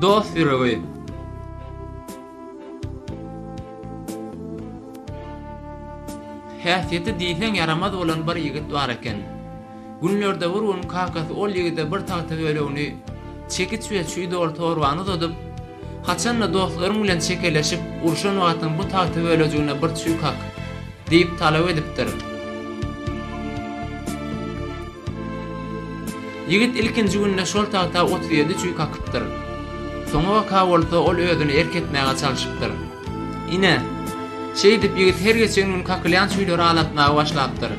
Dost yüreği. Häsiýeti diýsen yaramaz bolan bir ýigit bar eken. Günlerde urun kakasy ol ýigide bir tagta bölegi çekit çüýde ortawany tutup, haçanla dostlaryň bilen çekeleşip urşan wagtyň bu tagta bölegine bir çüý kak diýip talap edipdir. Ýigit ilkinji günde şol tagta 37 çüý kakypdyr. Soňa ka bolsa ol özüni erketmäge çalyşypdyr. Ine şey dip ýigit her geçen gün kakylýan çüýleri alatmaga başlapdyr.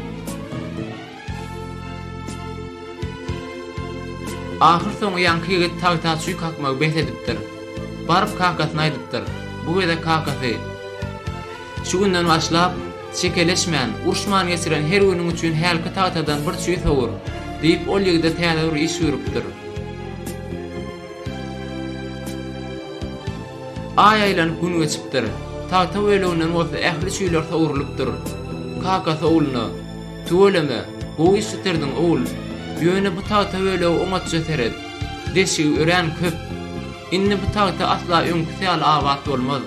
Ahir soňy ýanky ýigit tagta çüý kakmagy behledipdir. Baryp kakasyna aýdypdyr. Bu wede kakasy şu günden başlap çekeleşmän, urşman geçiren her günüň üçin herki tagtadan bir çüý sogur diýip ol ýigide täze iş ýürüpdir. Aýaýlan gün geçipdir. Tagta bölünden bolsa ähli çüýler sowurulypdyr. Kakasy oğluny, "Tuğleme, bu işi tirdiň oğul. Ýöne bu tagta bölegi oňa çöteret. Deşigi ören köp. Inni bu tagta asla öňküsel awat bolmaz."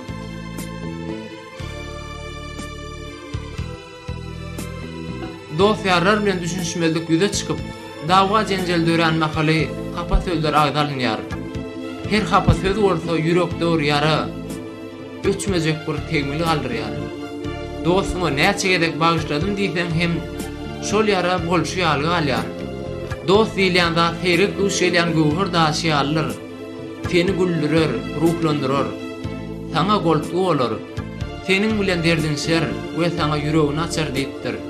Dostlar bilen düşünşmelik ýüze çykyp, dawa jenjel dören makaly hapa sözler agdalynýar. Her hapa söz bolsa ýürekde bir ýara, öçmejek bir tegmili galdyrýar. Dostuma näçe gedek bagışladym diýsem hem şol ýara bolşy ýaly galýar. Dost diýilýände ferek uşelýän gowhur daşy alır. Seni güldürer, ruhlandyrar. Sana goltuq bolar. Senin bilen derdin şer we sana ýüregini açar diýipdir.